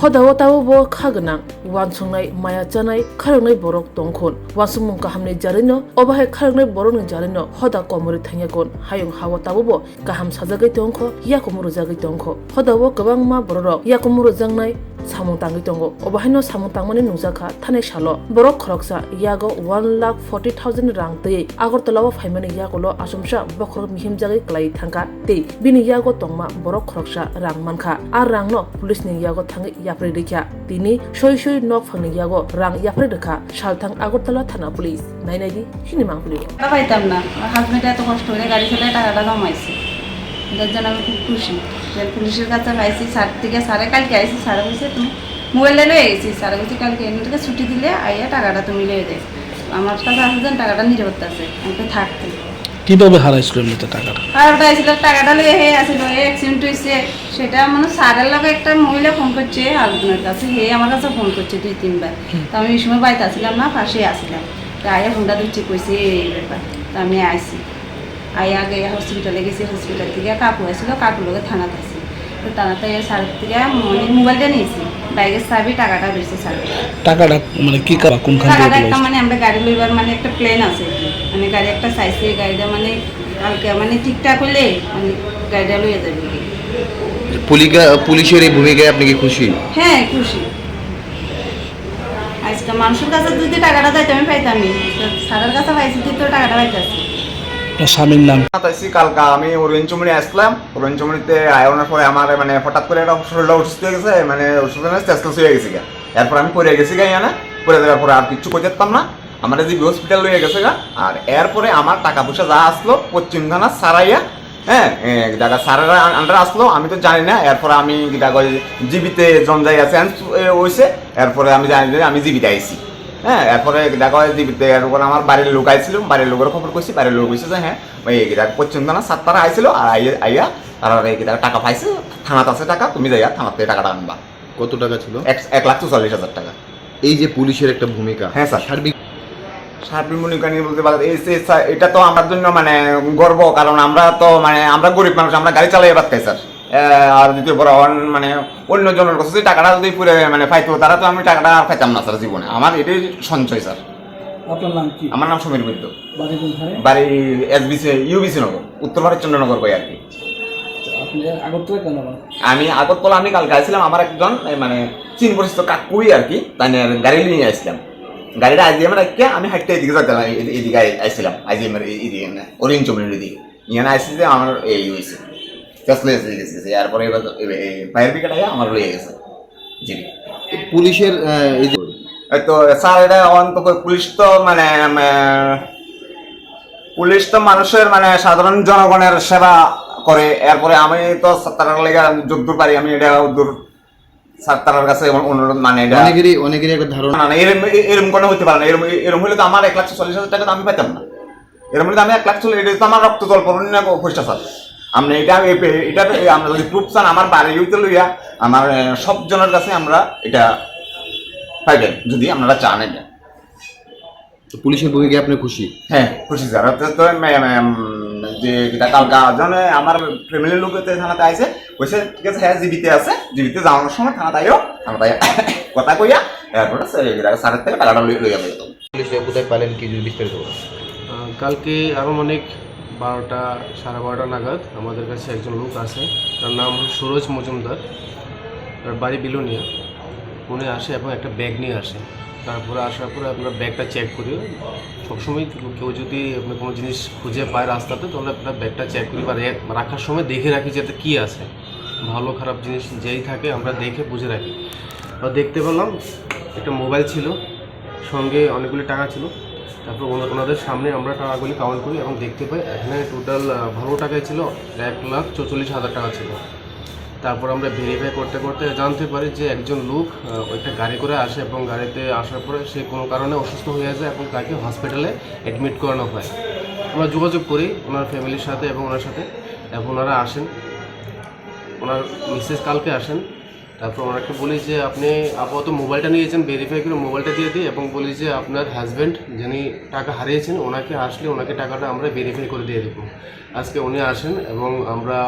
Hodawo tawo bo khagna wansongnai maya chanai kharngai borok tongkhon wasumung kahamni jarino obahe kharngai borok ni jarino hoda komori thanyakon hayung hawa tawo bo kaham sajagai tongkho yakomuru jagai tongkho hodawo kwbangma borok yakomuru jangnai samung tangi tongo obahino samung tangmani nungjakha thane salo borok khoroksa yago 1,40,000 rang tei agortala phaimani yagolo asumsa bokhorok mihim jagai klai thangka tei bini yago tongma borok khoroksa rang mankha ar rangno police ni yago thangi yapri dekha tini soi nok phangni yago rang yapri dekha salthang agortala thana police nainagi hinimang police পাইতাম না husband এত কষ্ট করে গাড়ি চালায় টাকাটা জমাইছে যার জন্য আমি খুব খুশি যে পুলিশের কাছে পাইছি স্যার থেকে স্যারে কালকে আইসি স্যারে বলছে তুমি মোবাইলে লয়ে গেছি স্যারে বলছে কালকে এমনি থেকে ছুটি দিলে আইয়া টাকাটা তুমি লয়ে দেয় আমার কাছে আসছেন টাকাটা নিরাপত্তা আছে আমি তো থাকতে কিভাবে হারাইছিল এমনিতে টাকাটা আর ওটা আসছিল টাকাটা লয়ে হে আসছিল অ্যাক্সিডেন্ট হয়েছে সেটা মানে স্যারের লগে একটা মহিলা ফোন করছে হাজবেন্ডের কাছে হে আমার কাছে ফোন করছে 2-3 বার তো আমি এই সময় বাড়িতে আসছিলাম না পাশে আসছিলাম তো আয়া ফোনটা দিচ্ছে কইছে এই ব্যাপার তো আমি আইসি আয়া আগে হসপিটালে গেছি হসপিটাল থেকে কাকু আসছিল কাকুর লগে থানাতে আসি তো থানাতে স্যার থেকে মোবাইলটা নিয়েছি বাইকের চাবি টাকাটা রয়েছে স্যার টাকাটা মানে কি কোনখান টাকাটা থেকে একটা মানে আমরা গাড়ি লইবার মানে একটা প্লেন আছে মানে গাড়ি একটা চাইছে গাড়িটা মানে কালকে মানে ঠিকঠাক হলে মানে গাড়িটা লইয়া যাবে পুলিশের এই ভূমিকায় আপনি কি খুশি? হ্যাঁ খুশি আজকে মানুষের কাছে যদি টাকাটা যাইতে আমি পাইতামই স্যারের কাছে পাইছি তো টাকাটা পাইতেছি স্বামীর নাম তাইছি কালকা আমি ওরেঞ্চমুড়ি আসলাম ওরেঞ্চমুড়িতে আয়োনের পরে আমার মানে হঠাৎ করে একটা শরীরটা অসুস্থ হয়ে গেছে মানে অসুস্থ চেষ্টাস হয়ে গেছে গা এরপর আমি পড়ে গেছি গা না পড়ে যাওয়ার পরে আর কিচ্ছু করতে পারতাম না আমার যে হসপিটাল হয়ে গেছে গা আর এরপরে আমার টাকা পয়সা যা আসলো পশ্চিম থানা সারাইয়া হ্যাঁ জায়গা সারারা আন্ডার আসলো আমি তো জানি না এরপরে আমি জীবিতে জঞ্জাই আছে হয়েছে এরপরে আমি জানি যে আমি জীবিতে আইছি হ্যাঁ এরপরে দেখা হয় জীবিতে এরপর আমার বাড়ির লোক আইছিল বাড়ির লোকের খবর করছি বাড়ির লোক কইছে যে হ্যাঁ ওই পশ্চিম থানা 7 তারা আইছিল আর আইয়া তারা টাকা পাইছে থানাতে আছে টাকা তুমি যাইয়া থানাতে টাকাটা আনবা। কত টাকা ছিল? 1,44,000 টাকা। এই যে পুলিশের একটা ভূমিকা, হ্যাঁ স্যার সার্বিক ভূমিকা নিয়ে বলতে পারি এটা তো আমার জন্য মানে গর্ব কারণ আমরা তো মানে আমরা গরিব মানুষ আমরা গাড়ি চালাই পারতাই স্যার আর দ্বিতীয় বড় মানে অন্য জনের কাছে টাকাটা যদি পুরো মানে পাইতো তারা তো আমি টাকাটা আর পাইতাম না স্যার জীবনে আমার এটাই সঞ্চয় স্যার। আপনার নাম কি? আমার নাম সমীর বৈদ্য, বাড়ি কোথায়? বাড়ি এসবিসি ইউবিসি নগর উত্তর ভারতচন্দ্রনগর কই আর কি। আপনি আগরতলা কেন? আমি আগরতলা আমি কালকে আসছিলাম আমার একজন মানে চীন পরিচিত কাকুই আর কি তাই গাড়ি নিয়ে আসছিলাম গাড়িটা আইজিএম রাখিয়া আমি হাঁটতে এদিকে যাচ্ছিলাম এদিকে আসছিলাম আইজিএম এদিকে ওরেঞ্জ চমড়ির দিকে ইয়ে আসছি যে আমার এই হয়েছে গেছে এরপরে ফায়ার ব্রিগেড আইয়া আমার লইয়া গেছে জি পুলিশের এই যে তো স্যার এটা অন্তত পুলিশ তো মানুষের মানে সাধারণ জনগণের সেবা করে এরপরে আমি তো তার লেগে যদ্দূর পারি আমি এটা দূর তার কাছে অনুরোধ মানে এটা অনেকেরই একটা ধারণা না এরকম কোনো হতে পারে না এরকম হলে তো আমার 1,40,000 টাকা তো আমি পাইতাম না এরকম হলে আমি 1,40,000 এটা তো আমার রক্ত জল পড়ুন না পয়সা স্যার আপনি এটা আমরা যদি প্রুফ চান আমার বাড়ি হইতে লইয়া আমার সব জনের কাছে আমরা এটা পাইবেন যদি আপনারা চান এটা। পুলিশের ভূমিকায় আপনি খুশি? হ্যাঁ খুশি স্যার তো যে কালকা জনে আমার ফ্যামিলির লোক থানাতে আইসে কইছে ঠিক আছে হ্যাঁ জীবিতে আছে জীবিতে যাওয়ানোর সময় থানাতে আইও থানাতে কথা কইয়া এরপরে স্যারের থেকে টাকাটা লইয়া যাবে। পুলিশে কোথায় পালেন কি যদি বিস্তারিত বলেন? কালকে আরও অনেক 12টা 12:30 নাগাদ আমাদের কাছে একজন লোক আছে তার নাম সুরজ মজুমদার তার বাড়ি বিলোনিয়া উনি আসে এবং একটা ব্যাগ নিয়ে আসে তারপরে আসার পরে আমরা ব্যাগটা চেক করি সবসময় কেউ যদি আপনার কোনো জিনিস খুঁজে পায় রাস্তাতে তাহলে আপনার ব্যাগটা চেক করি বা রাখার সময় দেখে রাখি যাতে কী আছে ভালো খারাপ জিনিস যেই থাকে আমরা দেখে বুঝে রাখি। তো দেখতে পেলাম একটা মোবাইল ছিল সঙ্গে অনেকগুলি টাকা ছিল তারপর ওনাদের সামনে আমরা টাকাগুলি কাউন্ট করি এবং দেখতে পাই এখানে টোটাল ভালো টাকায় ছিল 1,44,000 টাকা ছিল। তারপর আমরা ভেরিফাই করতে করতে জানতে পারি যে একজন লোক একটা গাড়ি করে আসে এবং গাড়িতে আসার পরে সে কোনো কারণে অসুস্থ হয়ে যায় এবং তাকে হসপিটালে অ্যাডমিট করানো হয়। আমরা যোগাযোগ করি ওনার ফ্যামিলির সাথে এবং ওনার সাথে এবং ওনারা আসেন ওনার মিসেস কালকে আসেন তারপর ওনাকে বলি যে আপনি আপাতত মোবাইলটা নিয়েছেন ভেরিফাই করে মোবাইলটা দিয়ে দিই এবং বলি যে আপনার হাজব্যান্ড যিনি টাকা হারিয়েছেন ওনাকে আসলে ওনাকে টাকাটা আমরা ভেরিফাই করে দিয়ে দেবো। আজকে উনি আসেন এবং আমরা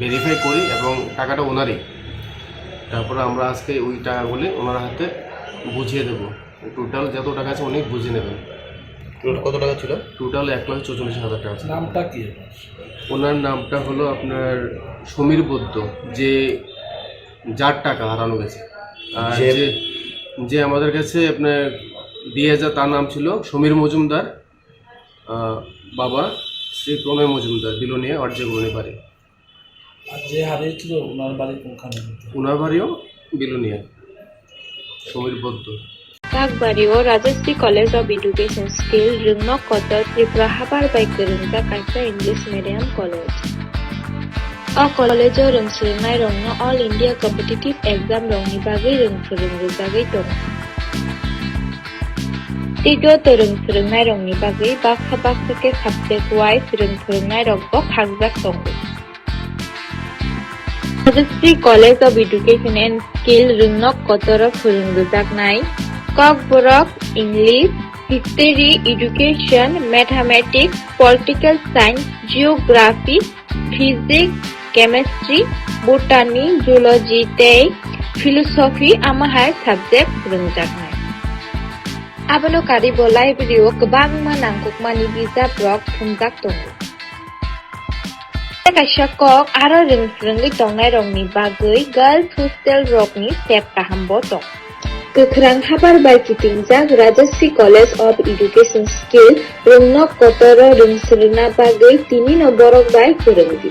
ভেরিফাই করি এবং টাকাটা ওনারই তারপরে আমরা আজকে ওই টাকাগুলি ওনার হাতে বুঝিয়ে দেবো। টোটাল যত টাকা আছে উনি বুঝিয়ে নেবেন। টোটাল কত টাকা ছিল? টোটাল 1,44,000 টাকা আছে। নামটা কি? ওনার নামটা হলো আপনার সমীর বৈদ্য, যার টাকা হারানো গেছে। আর যে আমাদের কাছে আপনার দিয়ে যা তার নাম ছিল সমীর মজুমদার, বাবা শ্রী প্রণয় মজুমদার, বিলোনিয়া অর্জে গুলনি বাড়ি। আর যে হারিয়েছিল ওনার বাড়ি কোনখানে? ওনার বাড়িও বিলোনিয়া, সমীর বৈদ্য। Kakbario Rajasthan College of Education Skill Rungnok Kotor Tripura Habar by Kerunta Kaisa English Medium College. A college o rungsrungnai rongno All India Competitive Exam rongni bagai rungsrungrujagoi dong. Tido to rungsrungnai rongni bagai baksa ke subject wise rungsrungnai rokbo phagjak dong. Rajasthan College of Education and Skill Rungnok Kotor phurungrujaknai Kokborok, English, History, Education, Mathematics, Political Science, Geography, Physics, Chemistry, Botany, Zoology, Philosophy, amahai subject rungjaknai. Abalo karibo library o kwbangma nangkukmani bijabrok thumjak tongo. Kaisa kok aro rungsrungui tongnai rokni bagui girls hostel rokni step kahambo tong. Kekrang habar by kitingjak Rajasthan College of Education Skill Rungnok Kotoro rungsrungna bagui tini no borok by kurungdi.